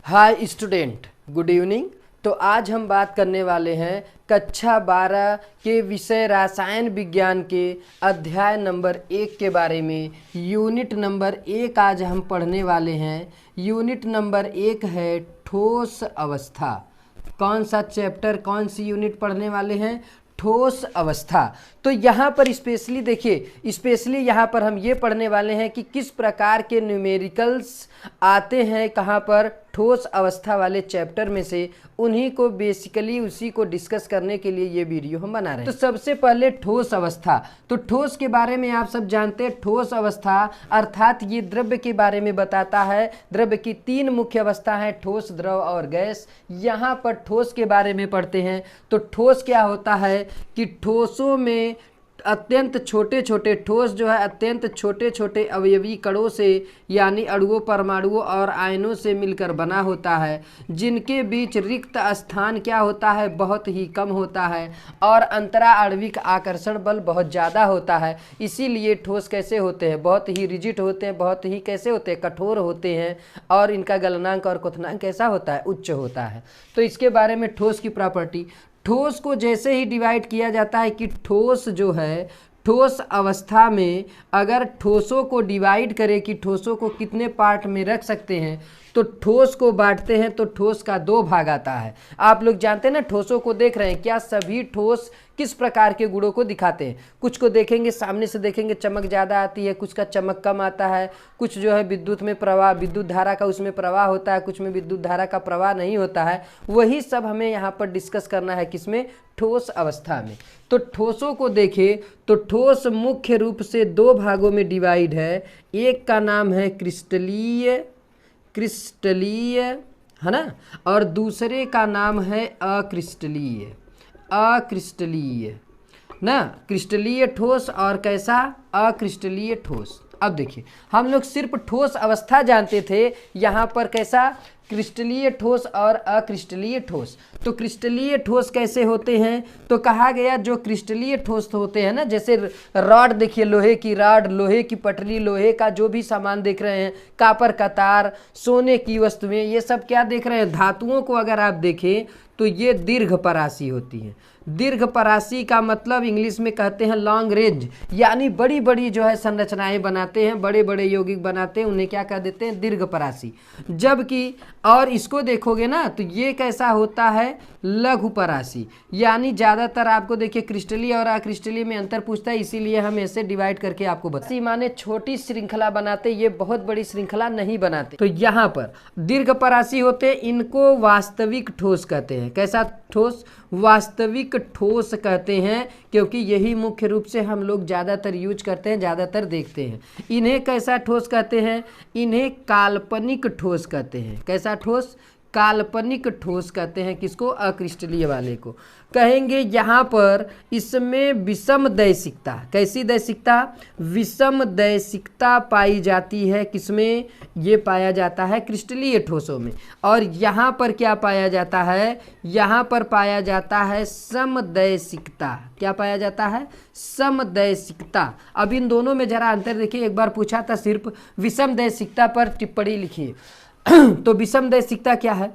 Hi student, good evening. तो आज हम बात करने वाले हैं कक्षा 12 के विषय रसायन विज्ञान के अध्याय नंबर 1 के बारे में। यूनिट नंबर 1 आज हम पढ़ने वाले हैं। यूनिट नंबर 1 है ठोस अवस्था। कौन सा चैप्टर, कौन सी यूनिट पढ़ने वाले हैं? ठोस अवस्था। तो यहाँ पर स्पेशली देखिए, स्पेशली यहाँ पर हम ये पढ़ने वाले हैं कि किस प्रकार के न्यूमेरिकल्स आते हैं कहाँ पर, ठोस अवस्था वाले चैप्टर में से। उन्हीं को बेसिकली उसी को डिस्कस करने के लिए ये वीडियो हम बना रहे हैं। तो सबसे पहले ठोस अवस्था। तो ठोस के बारे में आप सब जानते हैं, ठोस अवस्था अर्थात ये द्रव्य के बारे में बताता है। द्रव्य की 3 मुख्य अवस्था है, ठोस, द्रव और गैस। यहाँ पर ठोस के बारे में पढ़ते हैं। तो ठोस क्या होता है कि ठोसों में अत्यंत छोटे छोटे, ठोस जो है अत्यंत छोटे छोटे अवयवी कणों से यानी अणुओं, परमाणुओं और आयनों से मिलकर बना होता है, जिनके बीच रिक्त स्थान क्या होता है, बहुत ही कम होता है और अंतरा आणविक आकर्षण बल बहुत ज़्यादा होता है। इसीलिए ठोस कैसे होते हैं, बहुत ही रिजिड होते हैं, बहुत ही कैसे होते हैं, कठोर होते हैं और इनका गलनांक और क्वथनांक कैसा होता है, उच्च होता है। तो इसके बारे में ठोस की प्रॉपर्टी। ठोस को जैसे ही डिवाइड किया जाता है कि ठोस जो है, ठोस अवस्था में अगर ठोसों को डिवाइड करें कि ठोसों को कितने पार्ट में रख सकते हैं, तो ठोस को बांटते हैं तो ठोस का 2 भाग आता है। आप लोग जानते हैं ना, ठोसों को देख रहे हैं, क्या सभी ठोस किस प्रकार के गुणों को दिखाते हैं? कुछ को देखेंगे, सामने से देखेंगे चमक ज़्यादा आती है, कुछ का चमक कम आता है, कुछ जो है विद्युत में प्रवाह, विद्युत धारा का उसमें प्रवाह होता है, कुछ में विद्युत धारा का प्रवाह नहीं होता है। वही सब हमें यहाँ पर डिस्कस करना है, किसमें? ठोस अवस्था में। तो ठोसों को देखें तो ठोस मुख्य रूप से 2 भागों में डिवाइड है। एक का नाम है क्रिस्टलीय, क्रिस्टलीय है ना, और दूसरे का नाम है अक्रिस्टलीय, अक्रिस्टलीय ना। क्रिस्टलीय ठोस और कैसा? अक्रिस्टलीय ठोस। अब देखिए, हम लोग सिर्फ ठोस अवस्था जानते थे, यहाँ पर कैसा? क्रिस्टलीय ठोस और अक्रिस्टलीय ठोस। तो क्रिस्टलीय ठोस कैसे होते हैं? तो कहा गया जो क्रिस्टलीय ठोस होते हैं ना, जैसे रॉड देखिए, लोहे की रॉड, लोहे की पटरी, लोहे का जो भी सामान देख रहे हैं, कापर का तार, सोने की वस्तुएं, ये सब क्या देख रहे हैं? धातुओं को अगर आप देखें तो ये दीर्घ परासी होती हैं। दीर्घ परासी का मतलब इंग्लिश में कहते हैं लॉन्ग रेंज, यानी बड़ी बड़ी जो है संरचनाएं बनाते हैं, बड़े बड़े यौगिक बनाते हैं, उन्हें क्या कह देते हैं? दीर्घ परासी। जबकि और इसको देखोगे ना तो ये कैसा होता है? लघु परासी। यानी ज़्यादातर आपको देखिए क्रिस्टलीय और अक्रिस्टलीय में अंतर पूछता है, इसीलिए हम ऐसे डिवाइड करके आपको बताते। माने छोटी श्रृंखला बनाते, ये बहुत बड़ी श्रृंखला नहीं बनाते। तो यहाँ पर दीर्घ परासी होते, इनको वास्तविक ठोस कहते हैं। कैसा ठोस? वास्तविक ठोस कहते हैं, क्योंकि यही मुख्य रूप से हम लोग ज़्यादातर यूज करते हैं, ज़्यादातर देखते हैं। इन्हें कैसा ठोस कहते हैं? इन्हें काल्पनिक ठोस कहते हैं। कैसा ठोस? काल्पनिक ठोस कहते हैं। किसको? अक्रिस्टलीय वाले को कहेंगे। यहाँ पर इसमें विषम दैशिकता, कैसी दैशिकता? विषम दैशिकता पाई जाती है। किसमें? ये पाया जाता है क्रिस्टलीय ठोसों में। और यहाँ पर क्या पाया जाता है? यहाँ पर पाया जाता है समदैशिकता। क्या पाया जाता है? समदैशिकता। अब इन दोनों में जरा अंतर देखिए। एक बार पूछा था सिर्फ विषम दैशिकता पर टिप्पणी लिखिए। तो विषम दैशिकता क्या है?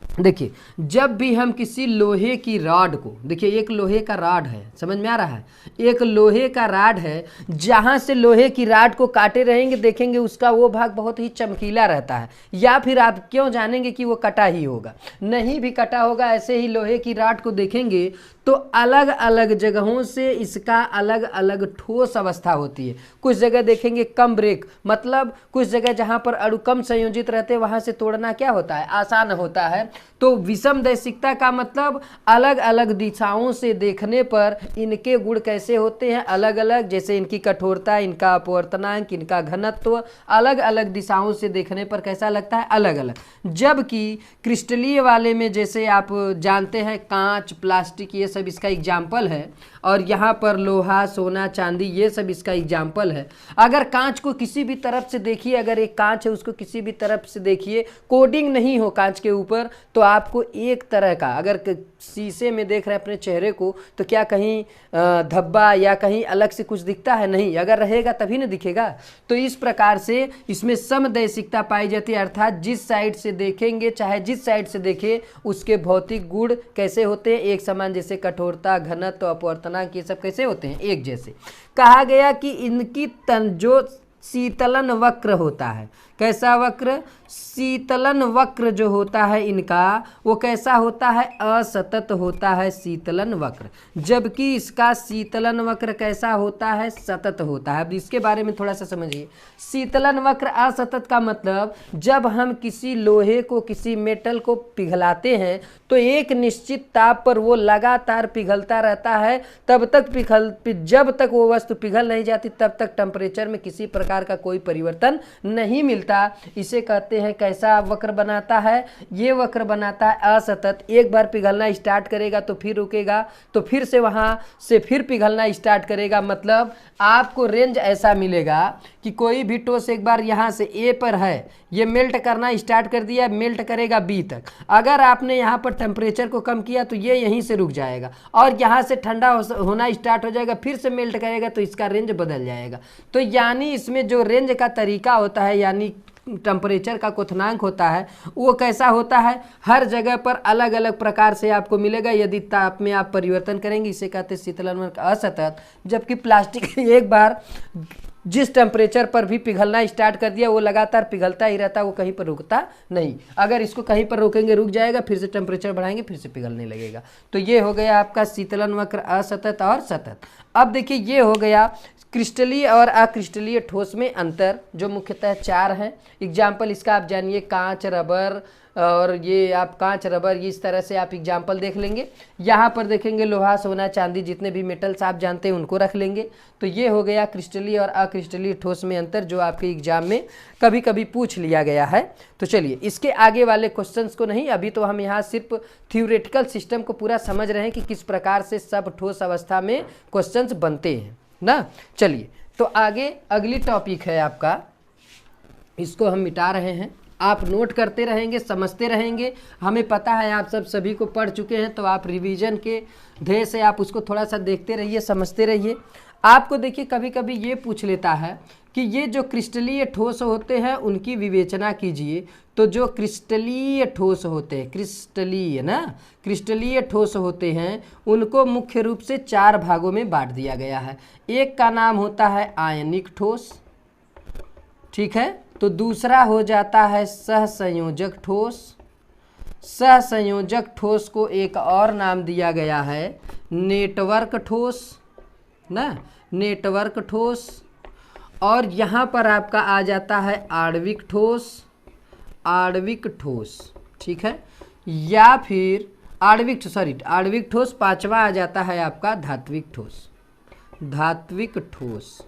देखिए, जब भी हम किसी लोहे की रॉड को, देखिए एक लोहे का रॉड है, समझ में आ रहा है? एक लोहे का रॉड है, जहाँ से लोहे की रॉड को काटे रहेंगे देखेंगे उसका वो भाग बहुत ही चमकीला रहता है। या फिर आप क्यों जानेंगे कि वो कटा ही होगा? नहीं भी कटा होगा। ऐसे ही लोहे की रॉड को देखेंगे तो अलग अलग जगहों से इसका अलग अलग ठोस अवस्था होती है। कुछ जगह देखेंगे कम ब्रेक, मतलब कुछ जगह जहाँ पर अणु कम संयोजित रहते हैं वहाँ से तोड़ना क्या होता है? आसान होता है। तो विषम दैशिकता का मतलब अलग अलग दिशाओं से देखने पर इनके गुण कैसे होते हैं? अलग अलग, जैसे इनकी कठोरता, इनका अपवर्तनांक, इनका घनत्व, अलग अलग दिशाओं से देखने पर कैसा लगता है? अलग अलग। जबकि क्रिस्टलीय वाले में जैसे आप जानते हैं कांच, प्लास्टिक, ये सब इसका एग्जाम्पल है। और यहाँ पर लोहा, सोना, चांदी, ये सब इसका एग्जाम्पल है। अगर कांच को किसी भी तरफ से देखिए, अगर एक कांच है उसको किसी भी तरफ से देखिए, कोडिंग नहीं हो कांच के ऊपर, तो आपको एक तरह का, अगर शीशे में देख रहे हैं अपने चेहरे को तो क्या कहीं धब्बा या कहीं अलग से कुछ दिखता है? नहीं, अगर रहेगा तभी ना दिखेगा। तो इस प्रकार से इसमें समदैशिकता पाई जाती है, अर्थात जिस साइड से देखेंगे चाहे जिस साइड से देखें उसके भौतिक गुण कैसे होते हैं? एक समान, जैसे कठोरता, घनत्व, अपवर्तनांक, ये सब कैसे होते हैं? एक जैसे। कहा गया कि इनकी जो शीतलन वक्र होता है, कैसा वक्र? शीतलन वक्र जो होता है इनका वो कैसा होता है? असतत होता है शीतलन वक्र, जबकि इसका शीतलन वक्र कैसा होता है? सतत होता है। अब इसके बारे में थोड़ा सा समझिए। शीतलन वक्र असतत का मतलब, जब हम किसी लोहे को, किसी मेटल को पिघलाते हैं तो एक निश्चित ताप पर वो लगातार पिघलता रहता है, तब तक जब तक वो वस्तु पिघल नहीं जाती तब तक टेम्परेचर में किसी प्रकार का कोई परिवर्तन नहीं मिलता। इसे कहते हैं कैसा वक्र बनाता है? ये वक्र बनाता है असतत। एक बार पिघलना स्टार्ट करेगा तो फिर रुकेगा, तो फिर से वहां से फिर पिघलना स्टार्ट करेगा। मतलब आपको रेंज ऐसा मिलेगा कि कोई भी ठोस एक बार यहाँ से ए पर है, ये मेल्ट करना स्टार्ट कर दिया, मेल्ट करेगा बी तक। अगर आपने यहाँ पर टेम्परेचर को कम किया तो ये यहीं से रुक जाएगा और यहाँ से ठंडा होना स्टार्ट हो जाएगा, फिर से मेल्ट करेगा तो इसका रेंज बदल जाएगा। तो यानी इसमें जो रेंज का तरीका होता है, यानी टेम्परेचर का क्वथनांक होता है, वो कैसा होता है? हर जगह पर अलग अलग प्रकार से आपको मिलेगा। यदि ताप में आप परिवर्तन करेंगे, इसे कहते हैं शीतलन वक्र असतत। जबकि प्लास्टिक एक बार जिस टेम्परेचर पर भी पिघलना स्टार्ट कर दिया वो लगातार पिघलता ही रहता, वो कहीं पर रुकता नहीं। अगर इसको कहीं पर रोकेंगे रुक जाएगा, फिर से टेम्परेचर बढ़ाएंगे फिर से पिघलने लगेगा। तो ये हो गया आपका शीतलन वक्र असतत और सतत। अब देखिए ये हो गया क्रिस्टलीय और अक्रिस्टलीय ठोस में अंतर, जो मुख्यतः 4 हैं। एग्जाम्पल इसका आप जानिए, कांच, रबर, और ये आप कांच, रबर, इस तरह से आप एग्जाम्पल देख लेंगे। यहाँ पर देखेंगे लोहा, सोना, चांदी, जितने भी मेटल्स आप जानते हैं उनको रख लेंगे। तो ये हो गया क्रिस्टलीय और अक्रिस्टलीय ठोस में अंतर, जो आपके एग्जाम में कभी कभी पूछ लिया गया है। तो चलिए इसके आगे वाले क्वेश्चंस को नहीं, अभी तो हम यहाँ सिर्फ थ्योरेटिकल सिस्टम को पूरा समझ रहे हैं कि किस प्रकार से सब ठोस अवस्था में क्वेश्चंस बनते हैं ना। चलिए तो आगे अगली टॉपिक है आपका, इसको हम मिटा रहे हैं। आप नोट करते रहेंगे, समझते रहेंगे। हमें पता है आप सभी को पढ़ चुके हैं, तो आप रिवीजन के ध्येय से आप उसको थोड़ा सा देखते रहिए, समझते रहिए। आपको देखिए कभी कभी ये पूछ लेता है कि ये जो क्रिस्टलीय ठोस होते हैं उनकी विवेचना कीजिए। तो जो क्रिस्टलीय ठोस होते हैं, क्रिस्टलीय ठोस होते हैं, उनको मुख्य रूप से 4 भागों में बांट दिया गया है। एक का नाम होता है आयनिक ठोस, ठीक है। तो दूसरा हो जाता है सहसंयोजक ठोस। सहसंयोजक ठोस को एक और नाम दिया गया है नेटवर्क ठोस ना, नेटवर्क ठोस। और यहाँ पर आपका आ जाता है आणविक ठोस, आणविक ठोस, ठीक है। या फिर आणविक ठोस 5वां आ जाता है आपका धात्विक ठोस, धात्विक ठोस।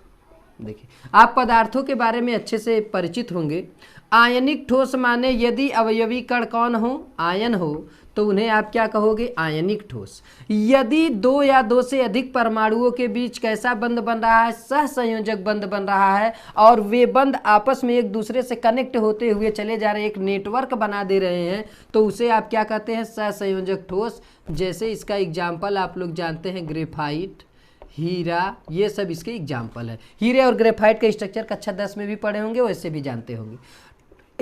देखिए आप पदार्थों के बारे में अच्छे से परिचित होंगे। आयनिक ठोस माने यदि अवयवी कण कौन हो? आयन हो, तो उन्हें आप क्या कहोगे? आयनिक ठोस। यदि 2 या 2 से अधिक परमाणुओं के बीच कैसा बंध बन रहा है? सहसंयोजक बंध बन रहा है, और वे बंध आपस में एक दूसरे से कनेक्ट होते हुए चले जा रहे हैं, एक नेटवर्क बना दे रहे हैं, तो उसे आप क्या कहते हैं? सहसंयोजक ठोस। जैसे इसका एग्जाम्पल आप लोग जानते हैं ग्रेफाइट, हीरा, ये सब इसके एग्जाम्पल है। हीरे और ग्रेफाइट का स्ट्रक्चर कक्षा 10 में भी पढ़े होंगे, वैसे भी जानते होंगे।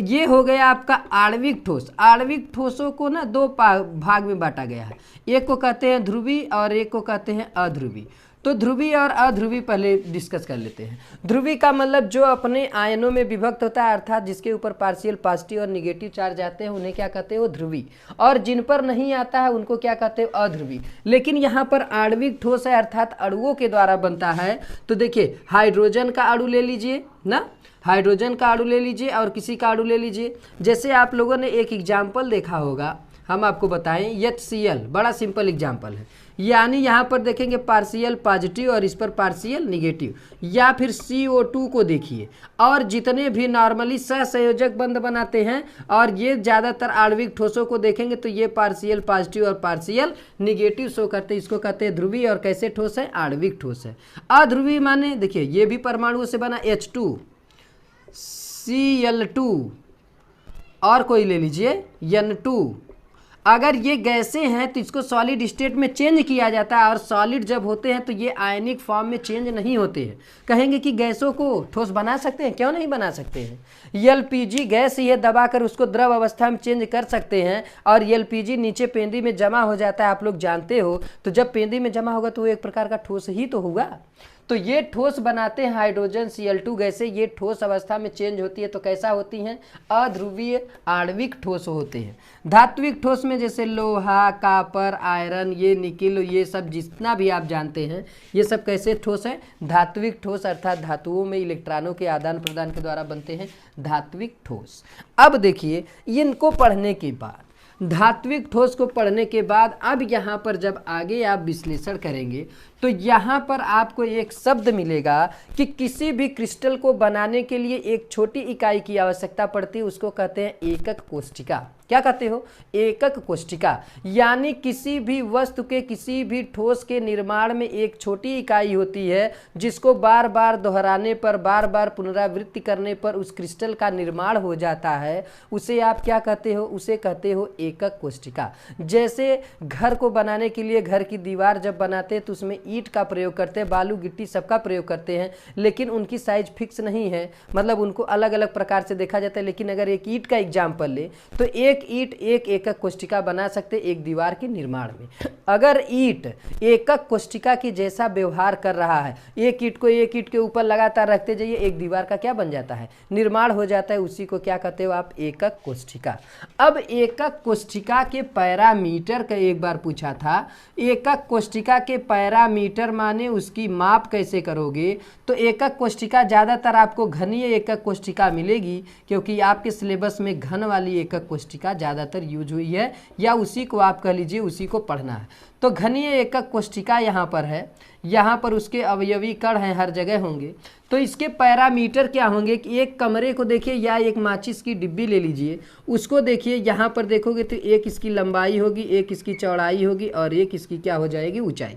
ये हो गया आपका आणविक ठोस। आणविक ठोसों को ना 2 भाग में बांटा गया है, एक को कहते हैं ध्रुवी और एक को कहते हैं अध्रुवी। तो ध्रुवी और अध्रुवी पहले डिस्कस कर लेते हैं। ध्रुवी का मतलब जो अपने आयनों में विभक्त होता है, अर्थात जिसके ऊपर पार्शियल पॉजिटिव और निगेटिव चार्ज आते हैं, उन्हें क्या कहते हैं? वो ध्रुवी। और जिन पर नहीं आता है उनको क्या कहते हैं? अध्रुवी। लेकिन यहाँ पर आणविक ठोस है, अर्थात अणुओं के द्वारा बनता है। तो देखिए हाइड्रोजन का अणु ले लीजिए ना, हाइड्रोजन का अणु ले लीजिए और किसी का अणु ले लीजिए। जैसे आप लोगों ने एक एग्जाम्पल देखा होगा, हम आपको बताएं HCl, बड़ा सिंपल एग्जाम्पल है। यानी यहाँ पर देखेंगे पार्शियल पॉजिटिव और इस पर पार्शियल निगेटिव। या फिर CO2 को देखिए, और जितने भी नॉर्मली सहसंयोजक बंध बनाते हैं, और ये ज़्यादातर आणविक ठोसों को देखेंगे तो ये पार्शियल पॉजिटिव और पार्शियल निगेटिव शो करते हैं। इसको कहते हैं ध्रुवी। और कैसे ठोस है? आणविक ठोस है। अध्रुवी माने देखिए ये भी परमाणुओं से बना, H2, Cl2, और कोई ले लीजिए N2, अगर ये गैसें हैं तो इसको सॉलिड स्टेट में चेंज किया जाता है, और सॉलिड जब होते हैं तो ये आयनिक फॉर्म में चेंज नहीं होते हैं। कहेंगे कि गैसों को ठोस बना सकते हैं, क्यों नहीं बना सकते हैं। एलपीजी गैस ही है, दबाकर उसको द्रव अवस्था में चेंज कर सकते हैं, और एलपीजी नीचे पेंदी में जमा हो जाता है, आप लोग जानते हो। तो जब पेंदी में जमा होगा तो वो एक प्रकार का ठोस ही तो होगा। तो ये ठोस बनाते हैं हाइड्रोजन Cl2 गैसें। ये ठोस अवस्था में चेंज होती है तो कैसा होती हैं, अध्रुवीय आणविक ठोस होते हैं। धात्विक ठोस में जैसे लोहा, कापर, आयरन, ये निकिल, ये सब जितना भी आप जानते हैं, ये सब कैसे ठोस है, धात्विक ठोस, अर्थात धातुओं में इलेक्ट्रॉनों के आदान प्रदान के द्वारा बनते हैं धात्विक ठोस। अब देखिए इनको पढ़ने के बाद, धात्विक ठोस को पढ़ने के बाद, अब यहाँ पर जब आगे आप विश्लेषण करेंगे तो यहाँ पर आपको एक शब्द मिलेगा कि किसी भी क्रिस्टल को बनाने के लिए एक छोटी इकाई की आवश्यकता पड़ती है, उसको कहते हैं एकक कोष्ठिका। क्या कहते हो, एकक कोष्ठिका। यानी किसी भी वस्तु के, किसी भी ठोस के निर्माण में एक छोटी इकाई होती है जिसको बार बार दोहराने पर, बार बार पुनरावृत्ति करने पर उस क्रिस्टल का निर्माण हो जाता है। उसे आप क्या कहते हो, उसे कहते हो एकक कोष्ठिका। जैसे घर को बनाने के लिए घर की दीवार जब बनाते हैं तो उसमें ईंट का प्रयोग करते हैं, बालू गिट्टी सबका प्रयोग करते हैं, लेकिन उनकी साइज फिक्स नहीं है, मतलब उनको अलग अलग प्रकार से देखा जाता है। लेकिन अगर एक ईंट का एग्जाम्पल ले तो एक ईंट एक एकक कोष्ठिका बना सकते एक दीवार के निर्माण में। अगर ईंट एकक कोष्ठिका की जैसा व्यवहार कर रहा है, एक ईंट को एक ईंट के ऊपर लगातार रखते जाइए, एक दीवार का क्या बन जाता है, निर्माण हो जाता है। उसी को क्या कहते हो आप, एकक कोष्ठिका। अब एकक कोष्ठिका के पैरामीटर का एक बार पूछा था, एकक कोष्ठिका के पैरामीटर माने उसकी माप कैसे करोगे। तो एकक कोष्ठिका ज़्यादातर आपको घनीय एकक कोष्ठिका मिलेगी, क्योंकि आपके सिलेबस में घन वाली एकक कोष्ठिका ज़्यादातर यूज हुई है, या उसी को आप कह लीजिए, उसी को पढ़ना है। तो घनीय एकक कोष्ठिका यहाँ पर है, यहाँ पर उसके अवयवी कण हैं, हर जगह होंगे। तो इसके पैरामीटर क्या होंगे कि एक कमरे को देखिए, या एक माचिस की डिब्बी ले लीजिए, उसको देखिए, यहाँ पर देखोगे तो एक इसकी लंबाई होगी, एक इसकी चौड़ाई होगी, और एक इसकी क्या हो जाएगी, ऊंचाई।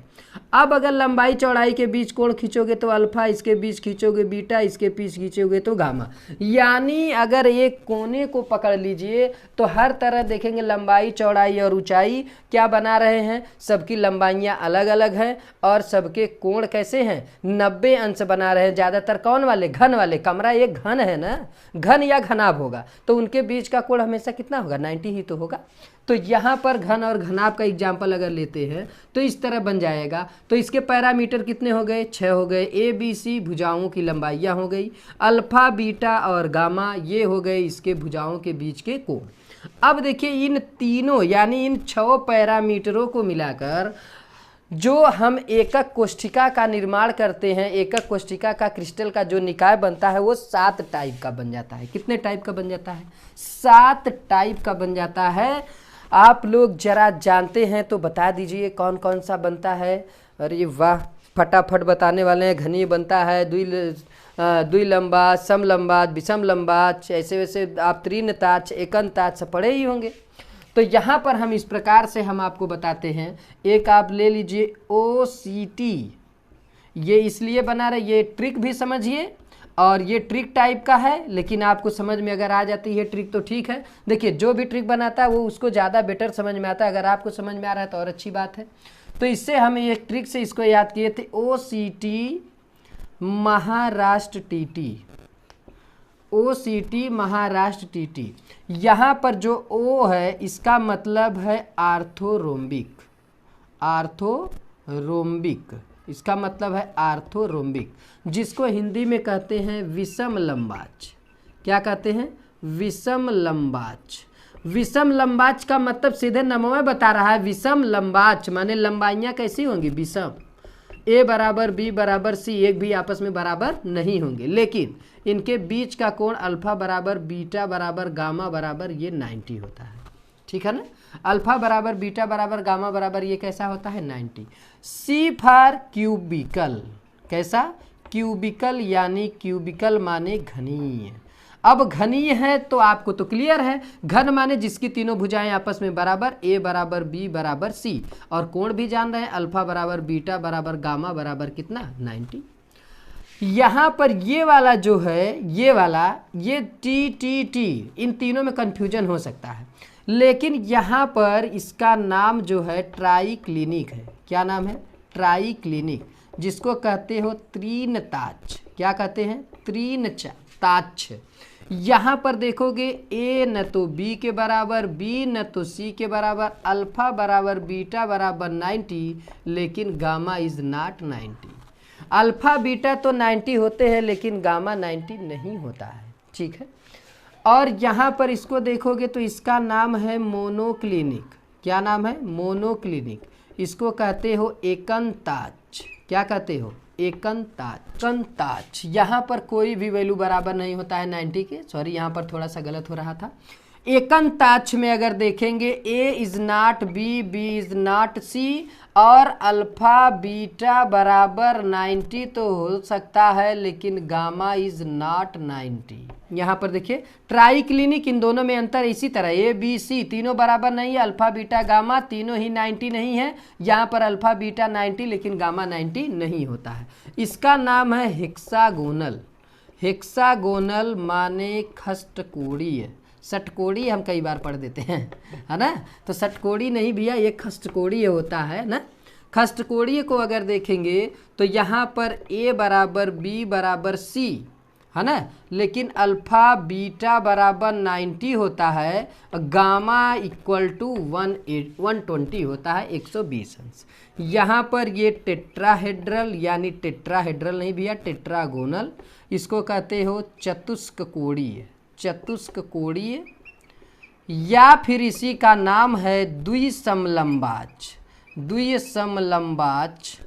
अब अगर लंबाई चौड़ाई के बीच कोण खींचोगे तो अल्फा, इसके बीच खींचोगे बीटा, इसके बीच खींचोगे तो गामा। यानी अगर एक कोने को पकड़ लीजिए तो हर तरह देखेंगे लंबाई, चौड़ाई और ऊंचाई क्या बना रहे हैं, सबकी लंबाइयाँ अलग अलग हैं, और सबके कोण कैसे हैं, 90 अंश बना रहे हैं। ज़्यादातर कौन वाले, घन वाले। कमरा एक घन है ना, घन या घनाभ होगा, तो उनके बीच का कोण हमेशा कितना होगा, 90 ही तो होगा। तो यहाँ पर घन और घनाभ का एग्जाम्पल अगर लेते हैं तो इस तरह बन जाएगा। तो इसके पैरामीटर कितने हो गए, 6 हो गए। ए बी सी भुजाओं की लंबाइयाँ हो गई, अल्फा बीटा और गामा ये हो गए इसके भुजाओं के बीच के कोण। अब देखिए इन तीनों यानी इन 6 पैरामीटरों को मिलाकर जो हम एकक कोष्ठिका का निर्माण करते हैं, एकक कोष्ठिका का क्रिस्टल का जो निकाय बनता है वो 7 टाइप का बन जाता है। कितने टाइप का बन जाता है, 7 टाइप का बन जाता है। आप लोग जरा जानते हैं तो बता दीजिए कौन कौन सा बनता है। अरे वाह, फटाफट बताने वाले हैं। घनीय बनता है, द्विलंबात, समलंबात, विषम लंबात, ऐसे वैसे आप त्रिनताक्ष, एकनताक्ष पढ़े ही होंगे। तो यहाँ पर हम इस प्रकार से हम आपको बताते हैं। एक आप ले लीजिए OCT, ये इसलिए बना रहे, ये ट्रिक भी समझिए, और ये ट्रिक टाइप का है, लेकिन आपको समझ में अगर आ जाती है ट्रिक तो ठीक है। देखिए जो भी ट्रिक बनाता है वो उसको ज़्यादा बेटर समझ में आता है। अगर आपको समझ में आ रहा है तो और अच्छी बात है। तो इससे हम एक ट्रिक से इसको याद किए थे, OCT Maharashtra TT, OCT Maharashtra TT। यहाँ पर जो O है इसका मतलब है आर्थोरोम्बिक, आर्थोरोम्बिक, इसका मतलब है आर्थोरोम्बिक, जिसको हिंदी में कहते हैं विषम लंबाच। क्या कहते हैं, विषम लंबाच। विषम लंबाच का मतलब सीधे नाम बता रहा है, विषम लंबाच माने लंबाइयाँ कैसी होंगी, विषम। A बराबर B बराबर C एक भी आपस में बराबर नहीं होंगे, लेकिन इनके बीच का कोण अल्फा बराबर बीटा बराबर गामा बराबर ये 90 होता है। ठीक है ना, अल्फा बराबर बीटा बराबर गामा बराबर ये कैसा होता है, 90। C फॉर क्यूबिकल, कैसा, क्यूबिकल, यानी क्यूबिकल माने घनीय। अब घनीय है तो आपको तो क्लियर है, घन माने जिसकी तीनों भुजाएं आपस में बराबर, A बराबर B बराबर C, और कोण भी जान रहे हैं, अल्फा बराबर बीटा बराबर गामा बराबर कितना, 90। यहाँ पर ये वाला जो है, ये वाला, ये T T T, इन तीनों में कन्फ्यूजन हो सकता है। लेकिन यहाँ पर इसका नाम जो है ट्राइक्लिनिक है। क्या नाम है? ट्राइक्लिनिक, जिसको कहते हो त्रिनताक्ष। क्या कहते हैं? त्रिनताक्ष। यहाँ पर देखोगे ए न तो बी के बराबर, बी न तो सी के बराबर, अल्फा बराबर बीटा बराबर 90, लेकिन gamma is not 90। Alpha beta तो 90 होते हैं लेकिन गामा 90 नहीं होता है। ठीक है। और यहाँ पर इसको देखोगे तो इसका नाम है मोनोक्लिनिक। क्या नाम है? मोनोक्लिनिक। इसको कहते हो एकंताक्ष। क्या कहते हो? एकंताक्ष। यहाँ पर कोई भी वैल्यू बराबर नहीं होता है 90 के। सॉरी, यहाँ पर थोड़ा सा गलत हो रहा था। एकंताक्ष में अगर देखेंगे A is not B, B is not C, और अल्फा बीटा बराबर 90 तो हो सकता है लेकिन गामा इज नॉट 90। यहाँ पर देखिए ट्राइक्लिनिक, इन दोनों में अंतर इसी तरह, ए बी सी तीनों बराबर नहीं है, अल्फा बीटा गामा तीनों ही 90 नहीं है। यहाँ पर अल्फा बीटा 90 लेकिन गामा 90 नहीं होता है। इसका नाम है हेक्सागोनल। हेक्सागोनल माने खष्टकोणीय। षटकोणीय हम कई बार पढ़ देते हैं, है ना। तो षटकोणीय नहीं भैया, ये खष्टकोणीय होता है ना। खष्टकोणीय को अगर देखेंगे तो यहाँ पर ए बराबर बी बराबर सी, है ना, लेकिन अल्फा बीटा बराबर 90 होता है, गामा इक्वल टू 120 होता है, 120 अंश। यहाँ पर ये टेट्राहेड्रल, यानी टेट्राहेड्रल नहीं भैया, टेट्रागोनल, इसको कहते हो चतुष्कोणीय। चतुष्कोणीय, या फिर इसी का नाम है द्विसमलंबाच। द्विसमलंबाच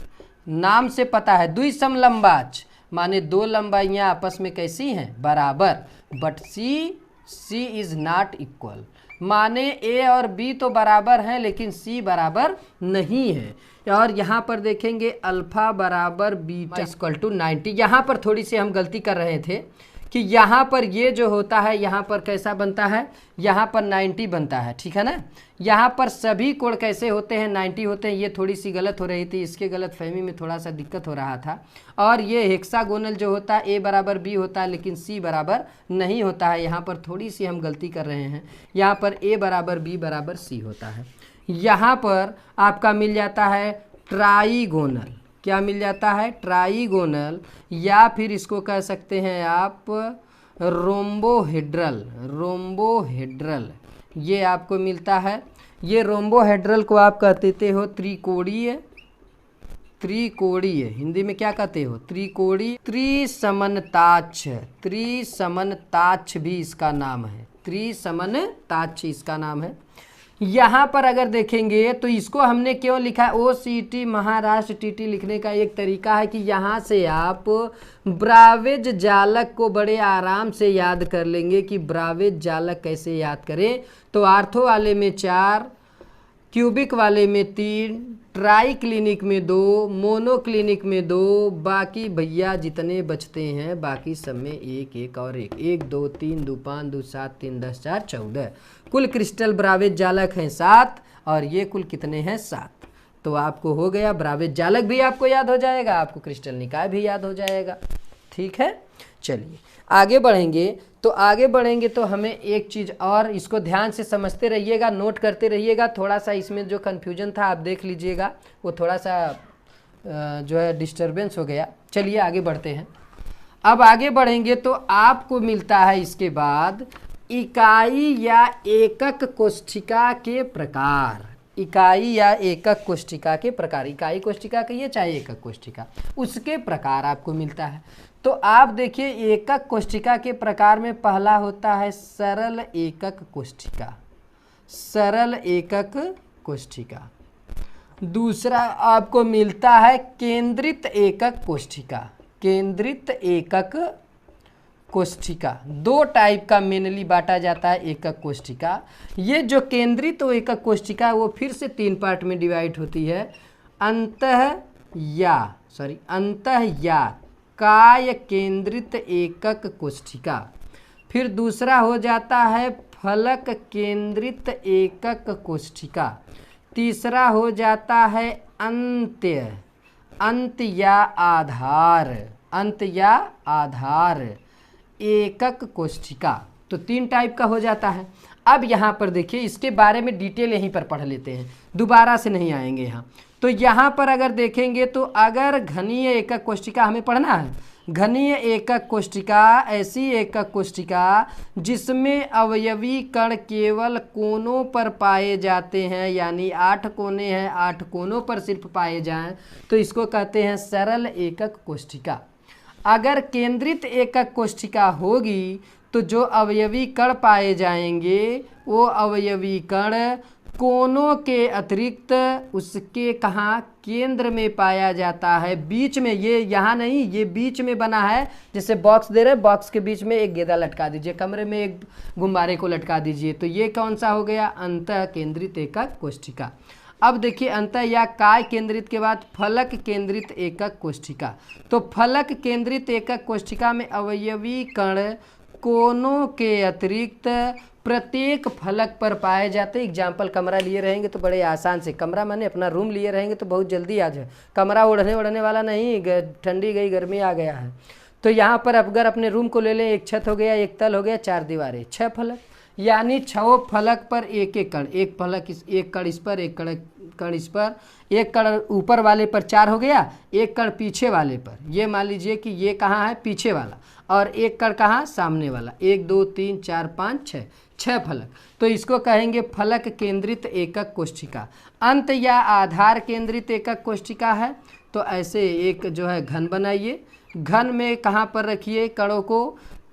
नाम से पता है। द्विसमलंबाच माने दो लंबाइयाँ आपस में कैसी हैं? बराबर, but C is not equal, माने ए और बी तो बराबर हैं लेकिन सी बराबर नहीं है। और यहाँ पर देखेंगे अल्फा बराबर बीटा इक्वल टू 90। यहाँ पर थोड़ी सी हम गलती कर रहे थे कि यहाँ पर ये जो होता है यहाँ पर कैसा बनता है? यहाँ पर 90 बनता है, ठीक है ना। यहाँ पर सभी कोण कैसे होते हैं? 90 होते हैं। ये थोड़ी सी गलत हो रही थी, इसके गलत फहमी में थोड़ा सा दिक्कत हो रहा था। और ये हेक्सागोनल जो होता है ए बराबर बी होता है लेकिन सी बराबर नहीं होता है। यहाँ पर थोड़ी सी हम गलती कर रहे हैं, यहाँ पर ए बराबर बी बराबर सी होता है। यहाँ पर आपका मिल जाता है ट्राइगोनल। क्या मिल जाता है? ट्राइगोनल, या फिर इसको कह सकते हैं आप रोम्बोहेड्रल। रोम्बोहेड्रल ये आपको मिलता है। ये रोम्बोहेड्रल को आप कह देते हो त्रिकोणीय। त्रिकोणीय हिंदी में क्या कहते हो? त्रिकोणीय। त्रिसमनताक्ष, त्रिसमनताक्ष भी इसका नाम है। त्रिसमनताक्ष इसका नाम है। यहाँ पर अगर देखेंगे तो इसको हमने क्यों लिखा है? OCT महाराष्ट्र TT लिखने का एक तरीका है कि यहाँ से आप ब्रावेज जालक को बड़े आराम से याद कर लेंगे कि ब्रावेज जालक कैसे याद करें। तो आर्थो वाले में 4, क्यूबिक वाले में 3, ट्राइक्लिनिक में 2, मोनोक्लिनिक में 2, बाकी भैया जितने बचते हैं बाकी सब में 1 1 और 1 1 2 3 2 5 2 7 3 10 4 14। कुल क्रिस्टल ब्रावेज जालक हैं 7 और ये कुल कितने हैं? 7। तो आपको हो गया, ब्रावेज जालक भी आपको याद हो जाएगा, आपको क्रिस्टल निकाय भी याद हो जाएगा। ठीक है, चलिए आगे बढ़ेंगे। तो आगे बढ़ेंगे तो हमें एक चीज़ और, इसको ध्यान से समझते रहिएगा, नोट करते रहिएगा। थोड़ा सा इसमें जो कन्फ्यूजन था आप देख लीजिएगा, वो थोड़ा सा जो है डिस्टरबेंस हो गया। चलिए आगे बढ़ते हैं। अब आगे बढ़ेंगे तो आपको मिलता है इसके बाद इकाई या एकक कोष्ठिका के प्रकार। इकाई या एकक कोष्ठिका के प्रकार, इकाई कोष्ठिका कहिए चाहे एकक कोष्ठिका, उसके प्रकार आपको मिलता है। तो आप देखिए एकक कोष्ठिका के प्रकार में पहला होता है सरल एकक कोष्ठिका। सरल एकक कोष्ठिका। दूसरा आपको मिलता है केंद्रित एकक कोष्ठिका। केंद्रित एकक कोष्ठिका 2 टाइप का मेनली बांटा जाता है एकक कोष्ठिका। ये जो केंद्रित एकक कोष्ठिका है वो फिर से 3 पार्ट में डिवाइड होती है। अंतः या काय केंद्रित एकक कोष्ठिका। फिर दूसरा हो जाता है फलक केंद्रित एकक कोष्ठिका। तीसरा हो जाता है अंत या आधार एकक कोष्ठिका। तो 3 टाइप का हो जाता है। अब यहाँ पर देखिए, इसके बारे में डिटेल यहीं पर पढ़ लेते हैं, दोबारा से नहीं आएंगे यहाँ। तो यहाँ पर अगर देखेंगे तो अगर घनीय एकक कोष्ठिका हमें पढ़ना है, घनीय एकक कोष्ठिका ऐसी एकक कोष्ठिका जिसमें अवयवी कण केवल कोनों पर पाए जाते हैं, यानी 8 कोने हैं, 8 कोनों पर सिर्फ पाए जाएं, तो इसको कहते हैं सरल एकक कोष्ठिका। अगर केंद्रित एकक कोष्ठिका होगी तो जो अवयवी कण पाए जाएंगे वो अवयवी कण कोनों के अतिरिक्त उसके कहाँ केंद्र में पाया जाता है, बीच में, ये यहाँ नहीं, ये बीच में बना है। जैसे बॉक्स दे रहे, बॉक्स के बीच में एक गेंदा लटका दीजिए, कमरे में एक गुब्बारे को लटका दीजिए, तो ये कौन सा हो गया, अंतः केंद्रित एकक कोष्ठिका। अब देखिए अंतः या काय केंद्रित के बाद फलक केंद्रित एकक कोष्ठिका। तो फलक केंद्रित एकक कोष्ठिका में अवयवी कण कोनों के अतिरिक्त प्रत्येक फलक पर पाए जाते। एग्जाम्पल कमरा लिए रहेंगे तो बड़े आसान से, कमरा माने अपना रूम लिए रहेंगे तो बहुत जल्दी आ जाए, कमरा ओढ़ने वाला नहीं, ठंडी गई गर्मी आ गया है। तो यहाँ पर अगर अपने रूम को ले लें, एक छत हो गया, एक तल हो गया, 4 दीवारें, 6 फलक, यानी 6 फलक पर एक एक कण, एक फलक एक कण इस पर, एक कण इस पर, एक कण ऊपर वाले पर 4 हो गया, एक कण पीछे वाले पर, ये मान लीजिए कि ये कहाँ है, पीछे वाला, और एक कण कहाँ, सामने वाला, 1 2 3 4 5 6, 6 फलक। तो इसको कहेंगे फलक केंद्रित एकक कोष्ठिका। अंत या आधार केंद्रित एकक कोष्ठिका है तो ऐसे एक जो है घन बनाइए, घन में कहाँ पर रखिए कणों को,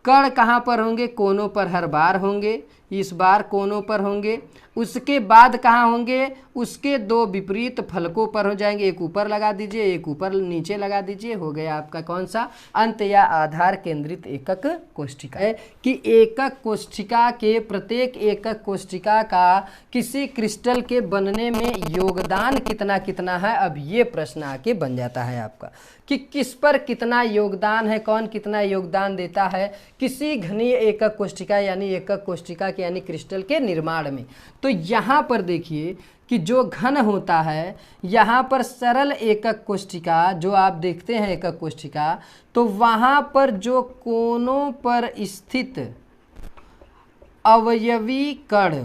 कण कहाँ पर होंगे, कोनों पर हर बार होंगे, इस बार कोनों पर होंगे, उसके बाद कहाँ होंगे, उसके 2 विपरीत फलकों पर हो जाएंगे, एक ऊपर लगा दीजिए, एक ऊपर नीचे लगा दीजिए, हो गया आपका कौन सा, अंत या आधार केंद्रित एकक कोष्ठिका। है कि एकक कोष्ठिका के प्रत्येक एकक कोष्ठिका का किसी क्रिस्टल के बनने में योगदान कितना कितना है। अब ये प्रश्न आके बन जाता है आपका कि किस पर कितना योगदान है, कौन कितना योगदान देता है किसी घनीय एकक कोष्ठिका यानी एकक कोष्ठिका के यानी क्रिस्टल के निर्माण में। तो यहाँ पर देखिए कि जो घन होता है, यहाँ पर सरल एकक कोष्ठिका जो आप देखते हैं एकक कोष्ठिका, तो वहाँ पर जो कोनों पर स्थित अवयवी कण,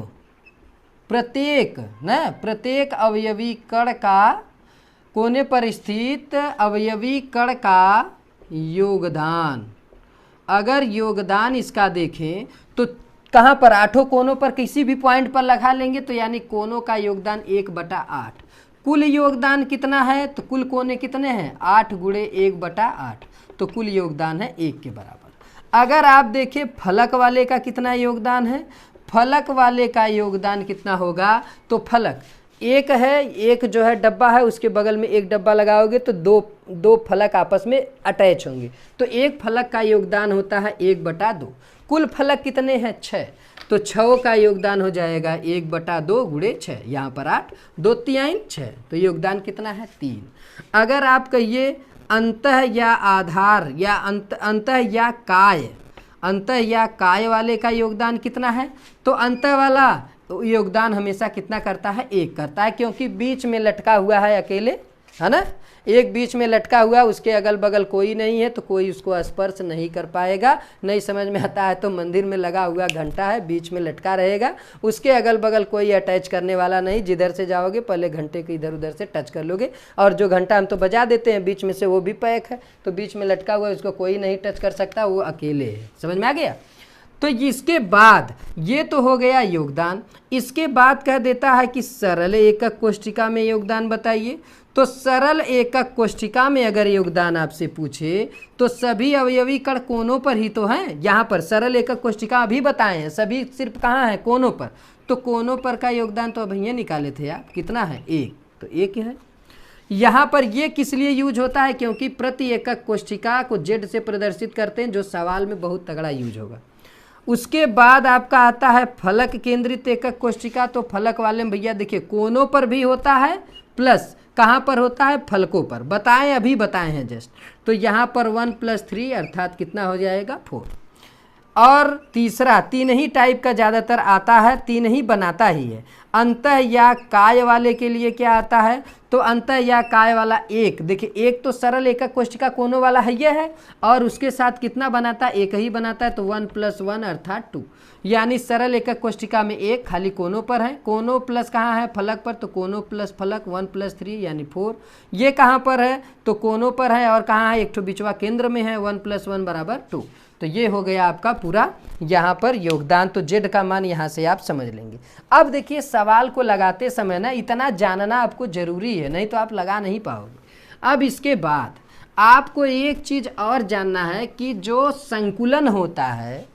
प्रत्येक अवयवी कण का, कोने पर स्थित अवयवी कण का योगदान, अगर योगदान इसका देखें तो कहाँ पर, 8 कोनों पर किसी भी पॉइंट पर लगा लेंगे तो यानी कोनों का योगदान 1/8। कुल योगदान कितना है, तो कुल कोने कितने हैं, 8 × 1/8, तो कुल योगदान है 1 के बराबर। अगर आप देखें फलक वाले का कितना योगदान है, फलक वाले का योगदान कितना होगा, तो फलक एक है, एक जो है डब्बा है, उसके बगल में एक डब्बा लगाओगे तो दो फलक आपस में अटैच होंगे, तो एक फलक का योगदान होता है 1/2। कुल फलक कितने हैं, 6, तो 6 का योगदान हो जाएगा 1/2 × 6, यहाँ पर 8, 2 3 6, तो योगदान कितना है 3। अगर आप कहिए अंतः या आधार या अंतः या काय वाले का योगदान कितना है, तो अंतः वाला योगदान हमेशा कितना करता है, 1 करता है, क्योंकि बीच में लटका हुआ है अकेले, है ना, एक बीच में लटका हुआ, उसके अगल बगल कोई नहीं है तो कोई उसको स्पर्श नहीं कर पाएगा। नहीं समझ में आता है तो मंदिर में लगा हुआ घंटा है, बीच में लटका रहेगा, उसके अगल बगल कोई अटैच करने वाला नहीं, जिधर से जाओगे पहले घंटे को इधर उधर से टच कर लोगे, और जो घंटा हम तो बजा देते हैं बीच में से वो भी पैक है, तो बीच में लटका हुआ है, उसको कोई नहीं टच कर सकता, वो अकेले है। समझ में आ गया। तो इसके बाद ये तो हो गया योगदान, इसके बाद कह देता है कि सरल एकक कोष्ठिका में योगदान बताइए। तो सरल एकक कोष्ठिका में अगर योगदान आपसे पूछे तो सभी अवयवी कण कोनों पर ही तो हैं। यहाँ पर सरल एकक कोष्ठिका अभी बताए हैं, सभी सिर्फ कहाँ है, कोनों पर, तो कोनों पर का योगदान तो अभी निकाले थे आप, कितना है 1, तो 1 है। यहाँ पर ये किस लिए यूज होता है, क्योंकि प्रति एकक कोष्ठिका को Z से प्रदर्शित करते हैं, जो सवाल में बहुत तगड़ा यूज होगा। उसके बाद आपका आता है फलक केंद्रित एकक कोष्ठिका। तो फलक वाले में भैया देखिए कोनों पर भी होता है, प्लस कहाँ पर होता है, फलकों पर, अभी बताए हैं जस्ट। तो यहाँ पर 1 + 3 अर्थात कितना हो जाएगा 4। और तीसरा, तीन ही टाइप का ज़्यादातर आता है, तीन ही बनाता ही है। अंतः या काय वाले के लिए क्या आता है, तो अंतः या काय वाला एक, देखिए एक तो सरल एकक कोष्ठिका कोनों वाला है ये है, और उसके साथ कितना बनाता है, एक ही बनाता है, तो 1 + 1 अर्थात 2, यानी सरल एकक कोष्ठिका में एक खाली कोनों पर है, कोनों प्लस कहाँ है, फलक पर, तो कोनों प्लस फलक 1 + 3 यानी 4। ये कहाँ पर है, तो कोनों पर है, और कहाँ है, एक ठो बीचवा केंद्र में है, 1 + 1 = 2। तो ये हो गया आपका पूरा यहाँ पर योगदान। तो जेड का मान यहाँ से आप समझ लेंगे। अब देखिए सवाल को लगाते समय ना इतना जानना आपको जरूरी है, नहीं तो आप लगा नहीं पाओगे। अब इसके बाद आपको एक चीज़ और जानना है कि जो संकुलन होता है,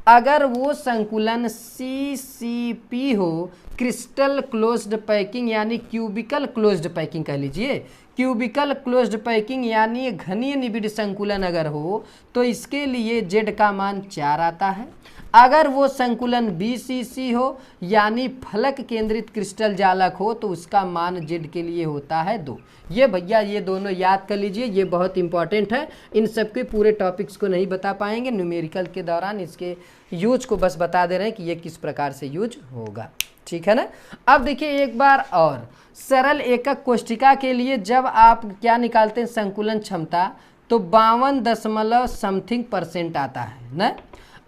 अगर वो संकुलन CCP हो, क्रिस्टल क्लोज्ड पैकिंग यानी क्यूबिकल क्लोज्ड पैकिंग कह लीजिए, क्यूबिकल क्लोज्ड पैकिंग यानी घनीय निबिड़ संकुलन अगर हो, तो इसके लिए जेड का मान 4 आता है। अगर वो संकुलन BCC हो यानी फलक केंद्रित क्रिस्टल जालक हो, तो उसका मान जेड के लिए होता है 2। ये भैया ये दोनों याद कर लीजिए, ये बहुत इंपॉर्टेंट है। इन सब के पूरे टॉपिक्स को नहीं बता पाएंगे, न्यूमेरिकल के दौरान इसके यूज को बस बता दे रहे हैं कि ये किस प्रकार से यूज होगा, ठीक है ना। अब देखिए एक बार और, सरल एकक कोष्ठिका के लिए जब आप क्या निकालते हैं संकुलन क्षमता, तो 52.something% आता है ना,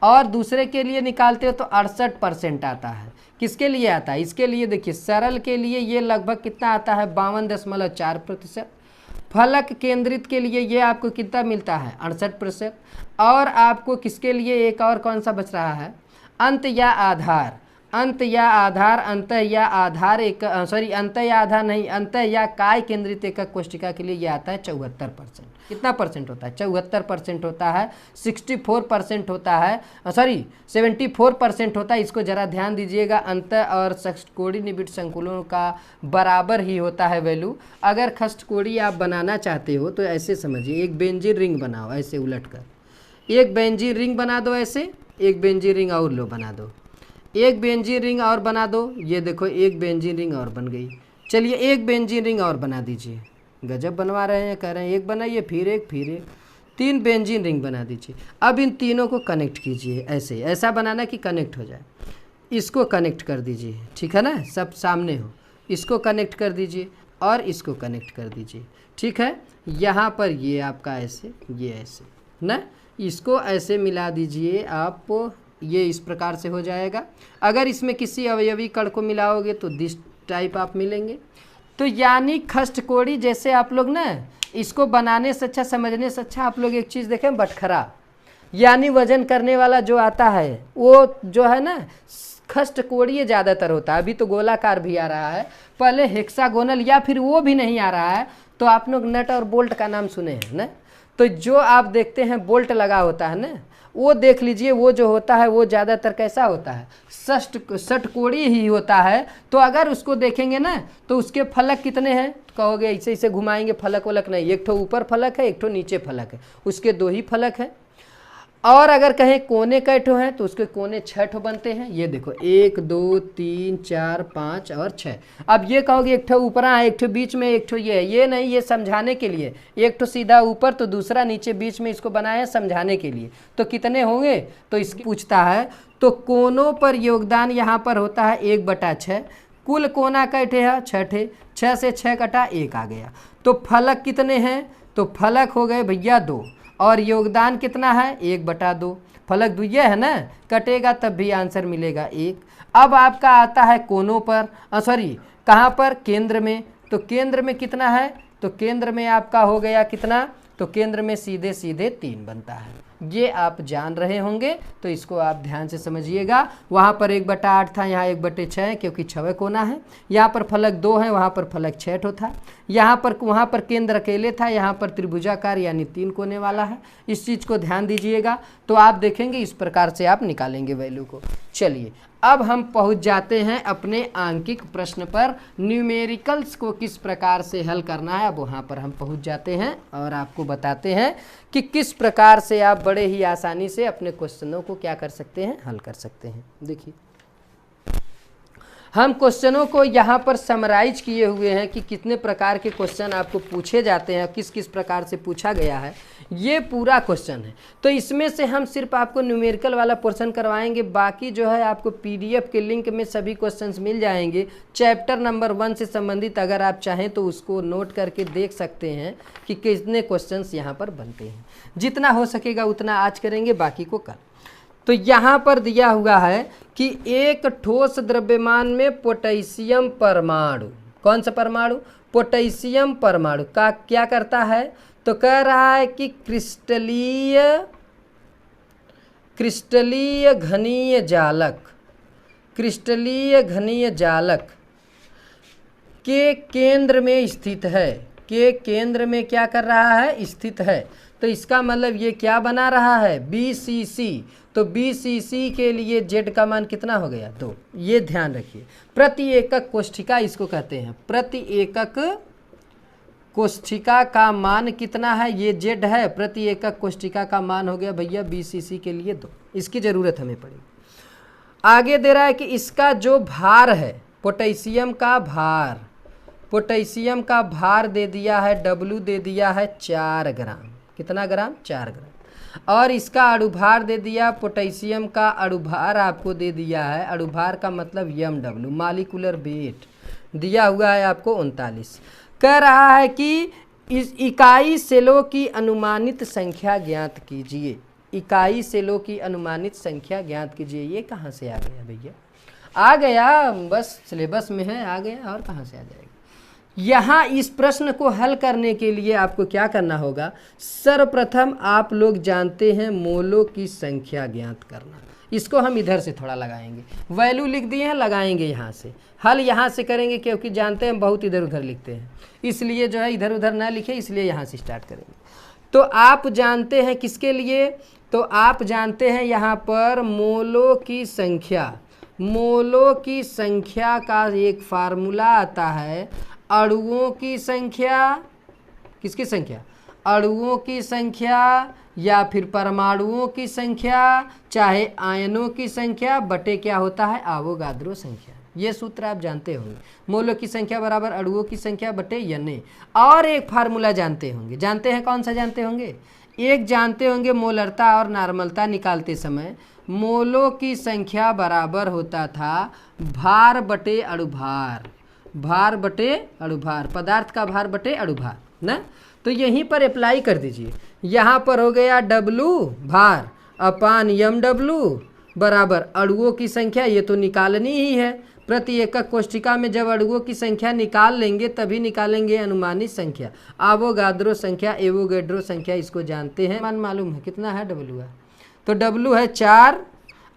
और दूसरे के लिए निकालते हो तो 68% आता है। किसके लिए आता है, इसके लिए देखिए सरल के लिए ये लगभग कितना आता है, 52.4%। फलक केंद्रित के लिए ये आपको कितना मिलता है, 68%। और आपको किसके लिए एक और कौन सा बच रहा है, अंत या आधार, अंत या आधार, अंत या आधार एक अंत या आधार नहीं, अंत या काय केंद्रित एकक कोष्ठिका के लिए ये आता है 74%। कितना परसेंट होता है, 74% होता है, 64% होता है, 74% होता है। इसको जरा ध्यान दीजिएगा, अंत और षष्ठकोणीय निबिड़ संकुलों का बराबर ही होता है वैल्यू। अगर षष्ठकोणीय आप बनाना चाहते हो तो ऐसे समझिए, एक बेंजीन रिंग बनाओ ऐसे उलट कर, एक बेंजीन रिंग बना दो ऐसे, एक बेंजीन रिंग और लो बना दो, एक बेंजीन रिंग और बना दो, ये देखो एक बेंजीन रिंग और बन गई। चलिए एक बेंजीन रिंग और बना दीजिए, गजब बनवा रहे हैं, कह रहे हैं एक बनाइए, फिर एक, फिर एक, 3 बेंजीन रिंग बना दीजिए। अब इन तीनों को कनेक्ट कीजिए, ऐसे ऐसा बनाना कि कनेक्ट हो जाए। इसको कनेक्ट कर दीजिए, ठीक है ना, सब सामने हो, इसको कनेक्ट कर दीजिए और इसको कनेक्ट कर दीजिए, ठीक है। यहाँ पर ये आपका ऐसे, ये ऐसे ना, इसको ऐसे मिला दीजिए आप, ये इस प्रकार से हो जाएगा। अगर इसमें किसी अवयवी कण को मिलाओगे तो दिस टाइप आप मिलेंगे। तो यानी षष्ठकोणीय जैसे आप लोग ना, इसको बनाने से अच्छा, समझने से अच्छा आप लोग एक चीज़ देखें, बटखरा यानी वजन करने वाला जो आता है, वो जो है ना षष्ठकोणीय ज़्यादातर होता है। अभी तो गोलाकार भी आ रहा है, पहले हेक्सागोनल या फिर वो भी नहीं आ रहा है। तो आप लोग नट और बोल्ट का नाम सुने हैं ना, तो जो आप देखते हैं बोल्ट लगा होता है ना, वो देख लीजिए, वो जो होता है वो ज़्यादातर कैसा होता है, षष्ठकोणीय ही होता है। तो अगर उसको देखेंगे ना, तो उसके फलक कितने हैं, तो कहोगे ऐसे ऐसे घुमाएंगे, फलक वलक नहीं, एक ठो ऊपर फलक है, एक ठो नीचे फलक है, उसके 2 ही फलक हैं। और अगर कहें कोने कै ठो हैं, तो उसके कोने 6 ठो बनते हैं। ये देखो 1 2 3 4 5 और 6। अब ये कहोगे एक ठो ऊपर है, एक ठो बीच में, एक ठो ये है, ये नहीं, ये समझाने के लिए, एक ठो सीधा ऊपर तो दूसरा नीचे, बीच में इसको बनाया समझाने के लिए। तो कितने होंगे, तो इसकी पूछता है, तो कोनों पर योगदान यहाँ पर होता है 1/6। कुल कोना कै ठे है, 6 ठे, 6 से 6 कटा 1 आ गया। तो फलक कितने हैं, तो फलक हो गए भैया 2, और योगदान कितना है, 1/2। फलक दुइये है ना, कटेगा तब भी आंसर मिलेगा 1। अब आपका आता है कोनों पर, कहाँ पर, केंद्र में। तो केंद्र में कितना है, तो केंद्र में आपका हो गया कितना, तो केंद्र में सीधे सीधे 3 बनता है। ये आप जान रहे होंगे, तो इसको आप ध्यान से समझिएगा। वहाँ पर 1/8 था, यहाँ 1/6, क्योंकि 6 कोना है। यहाँ पर फलक 2 है, वहाँ पर फलक 6 ठो था। वहाँ पर केंद्र अकेले था, यहाँ पर त्रिभुजाकार यानी 3 कोने वाला है। इस चीज़ को ध्यान दीजिएगा, तो आप देखेंगे इस प्रकार से आप निकालेंगे वैल्यू को। चलिए अब हम पहुंच जाते हैं अपने आंकिक प्रश्न पर। न्यूमेरिकल्स को किस प्रकार से हल करना है, अब वहाँ पर हम पहुंच जाते हैं और आपको बताते हैं कि किस प्रकार से आप बड़े ही आसानी से अपने क्वेश्चनों को क्या कर सकते हैं, हल कर सकते हैं। देखिए हम क्वेश्चनों को यहाँ पर समराइज किए हुए हैं कि कितने प्रकार के क्वेश्चन आपको पूछे जाते हैं, किस किस प्रकार से पूछा गया है, ये पूरा क्वेश्चन है। तो इसमें से हम सिर्फ आपको न्यूमेरिकल वाला पोर्शन करवाएंगे, बाकी जो है आपको पीडीएफ के लिंक में सभी क्वेश्चंस मिल जाएंगे। चैप्टर नंबर 1 से संबंधित अगर आप चाहें तो उसको नोट करके देख सकते हैं कि कितने क्वेश्चंस यहाँ पर बनते हैं। जितना हो सकेगा उतना आज करेंगे, बाकी को कल। तो यहाँ पर दिया हुआ है कि एक ठोस द्रव्यमान में पोटेशियम परमाणु, कौन सा परमाणु, पोटेशियम परमाणु का क्या करता है, तो कह रहा है कि क्रिस्टलीय घनीय जालक के केंद्र में स्थित है, के केंद्र में क्या कर रहा है, स्थित है। तो इसका मतलब ये क्या बना रहा है, BCC। तो BCC के लिए Z का मान कितना हो गया, 2। ये ध्यान रखिए। प्रति एकक कोष्ठिका इसको कहते हैं, प्रति एकक कोष्ठिका का मान कितना है, ये Z है, प्रति एकक कोष्ठिका का मान हो गया भैया BCC के लिए 2। इसकी ज़रूरत हमें पड़ेगी। आगे दे रहा है कि इसका जो भार है, पोटेशियम का भार दे दिया है, W दे दिया है 4 ग्राम। कितना ग्राम, 4 ग्राम। और इसका अणुभार दे दिया, पोटेशियम का अणुभार आपको दे दिया है, अणुभार का मतलब MW, मालिकुलर वेट दिया हुआ है आपको 39। कह रहा है कि इस इकाई सेलों की अनुमानित संख्या ज्ञात कीजिए, इकाई सेलों की अनुमानित संख्या ज्ञात कीजिए। ये कहाँ से आ गया भैया, आ गया, बस सिलेबस में है, आ गया, और कहाँ से आ जाएगा। यहाँ इस प्रश्न को हल करने के लिए आपको क्या करना होगा, सर्वप्रथम आप लोग जानते हैं मोलों की संख्या ज्ञात करना। इसको हम इधर से थोड़ा लगाएंगे, वैल्यू लिख दिए हैं, लगाएंगे यहाँ से, हल यहाँ से करेंगे, क्योंकि जानते हैं बहुत इधर उधर लिखते हैं, इसलिए जो है इधर उधर ना लिखे, इसलिए यहाँ से स्टार्ट करेंगे। तो आप जानते हैं किसके लिए, तो आप जानते हैं यहाँ पर मोलों की संख्या, मोलों की संख्या का एक फार्मूला आता है, अणुओं की संख्या, किसकी संख्या, अणुओं की संख्या या फिर परमाणुओं की संख्या, चाहे आयनों की संख्या बटे क्या होता है, आवोगाद्रो संख्या। ये सूत्र आप जानते होंगे, मोलों की संख्या बराबर अणुओं की संख्या बटे Na। और एक फार्मूला जानते होंगे, जानते हैं कौन सा जानते होंगे, एक जानते होंगे मोलरता और नॉर्मलता निकालते समय मोलों की संख्या बराबर होता था भार बटे अणुभार, भार बटे अणुभार, पदार्थ का भार बटे अणुभार ना। तो यहीं पर अप्लाई कर दीजिए, यहाँ पर हो गया W भार अपान MW बराबर अणुओं की संख्या, ये तो निकालनी ही है। प्रति एकक कोष्ठिका में जब अणुओं की संख्या निकाल लेंगे तभी निकालेंगे अनुमानित संख्या, आवोगाद्रो संख्या, एवोगैड्रो संख्या, इसको जानते हैं। मान मालूम है कितना है, W है, तो W है 4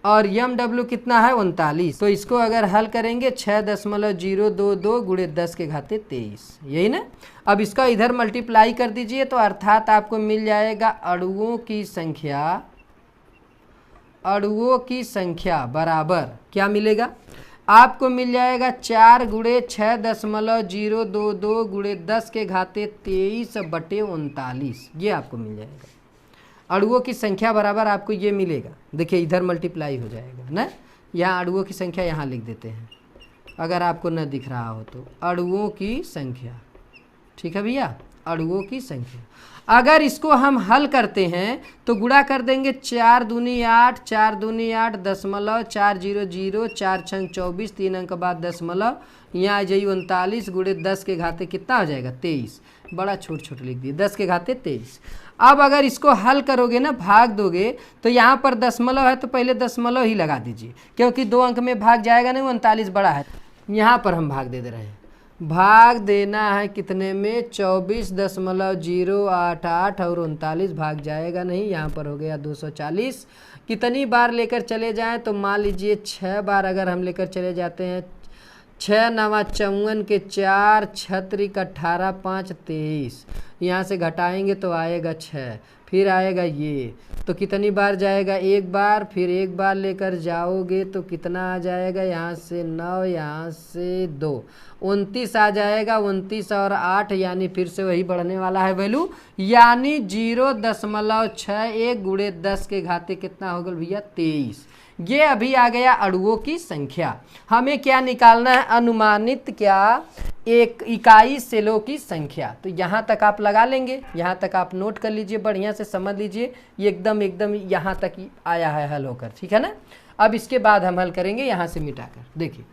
और MW कितना है 39। तो इसको अगर हल करेंगे 6.022 गुणे 10 के घाते 23, यही ना। अब इसका इधर मल्टीप्लाई कर दीजिए, तो अर्थात आपको मिल जाएगा अणुओं की संख्या बराबर क्या मिलेगा, आपको मिल जाएगा 4 गुणे 6.022 गुणे 10 के घाते 23 बटे 39, ये आपको मिल जाएगा। अणुओं की संख्या बराबर आपको ये मिलेगा, देखिए इधर मल्टीप्लाई हो जाएगा ना, यहाँ अणुओं की संख्या यहाँ लिख देते हैं अगर आपको न दिख रहा हो तो, अणुओं की संख्या, ठीक है भैया, अणुओं की संख्या। अगर इसको हम हल करते हैं तो गुणा कर देंगे, 4 दूनी 8, 4 दूनी 8, 0.400, 4 छंग 24, 3 अंक बाद दशमलव, यहाँ आ जाइए 39 गुणे 10 के घाते कितना हो जाएगा 23, बड़ा छोट छोट लिख दिए, 10 के घाते 23। अब अगर इसको हल करोगे ना, भाग दोगे, तो यहाँ पर दशमलव है तो पहले दशमलव ही लगा दीजिए, क्योंकि 2 अंक में भाग जाएगा नहीं, 39 बड़ा है। यहाँ पर हम भाग दे रहे हैं, भाग देना है कितने में, 24.088 और 39 भाग जाएगा नहीं, यहाँ पर हो गया 240। कितनी बार लेकर चले जाएं, तो मान लीजिए 6 बार अगर हम लेकर चले जाते हैं, 6 9 54 के 4, 6 18, 5 23, यहाँ से घटाएंगे तो आएगा 6, फिर आएगा ये, तो कितनी बार जाएगा, 1 बार, फिर 1 बार लेकर जाओगे तो कितना आ जाएगा, यहाँ से 9, यहाँ से 2, 29 आ जाएगा, 29 और 8 यानी फिर से वही बढ़ने वाला है वैल्यू, यानी 0.61 गुणे 10 के घाते कितना होगा भैया 23। ये अभी आ गया अणुओं की संख्या। हमें क्या निकालना है, अनुमानित क्या, एक इकाई सेलों की संख्या। तो यहाँ तक आप लगा लेंगे, यहाँ तक आप नोट कर लीजिए, बढ़िया से समझ लीजिए, ये एकदम यहाँ तक ही आया है हल होकर, ठीक है ना। अब इसके बाद हम हल करेंगे यहाँ से मिटाकर। देखिए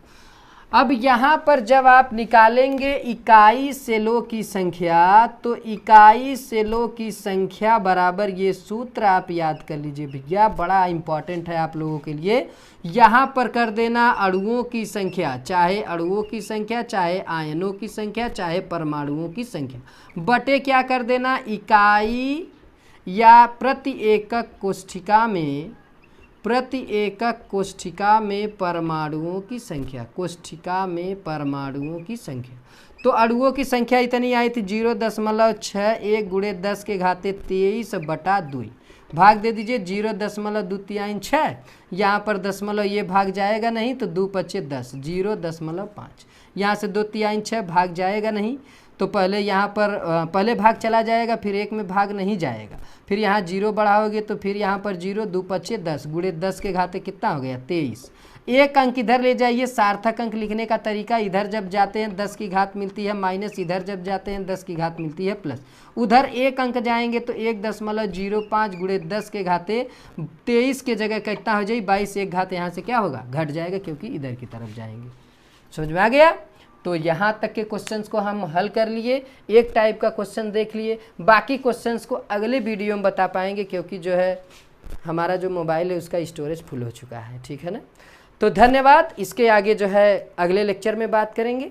अब यहाँ पर जब आप निकालेंगे इकाई सेलों की संख्या, तो इकाई सेलों की संख्या बराबर, ये सूत्र आप याद कर लीजिए भैया, बड़ा इंपॉर्टेंट है आप लोगों के लिए। यहाँ पर कर देना अणुओं की संख्या, चाहे अणुओं की संख्या, चाहे आयनों की संख्या, चाहे परमाणुओं की संख्या, बटे क्या कर देना, इकाई या प्रति एकक कोष्ठिका में, प्रति एकक कोष्ठिका में परमाणुओं की संख्या, कोष्ठिका में परमाणुओं की संख्या। तो अणुओं की संख्या इतनी आई थी 0.61 गुणे 10 के घाते 23/2, भाग दे दीजिए 0.236, यहाँ पर दशमलव ये भाग जाएगा नहीं, तो 2 पच्चे 10, 0.5, यहाँ से 2 तिहाई 6 भाग जाएगा नहीं, तो पहले यहाँ पर पहले भाग चला जाएगा, फिर एक में भाग नहीं जाएगा, फिर यहाँ 0 बढ़ाओगे तो फिर यहाँ पर 0, 2 पच्चे 10 गुणे 10 के घाते कितना हो गया 23। एक अंक इधर ले जाइए, सार्थक अंक लिखने का तरीका, इधर जब जाते हैं 10 की घात मिलती है माइनस, इधर जब जाते हैं 10 की घात मिलती है प्लस, उधर एक अंक जाएंगे तो 1.05 गुणे 10 के घाते 23 के जगह कितना हो जाए 22, एक घात यहाँ से क्या होगा घट जाएगा, क्योंकि इधर की तरफ जाएंगे। समझ में आ गया। तो यहाँ तक के क्वेश्चंस को हम हल कर लिए, एक टाइप का क्वेश्चन देख लिए, बाकी क्वेश्चंस को अगले वीडियो में बता पाएंगे, क्योंकि जो है हमारा जो मोबाइल है उसका स्टोरेज फुल हो चुका है, ठीक है ना। तो धन्यवाद, इसके आगे जो है अगले लेक्चर में बात करेंगे।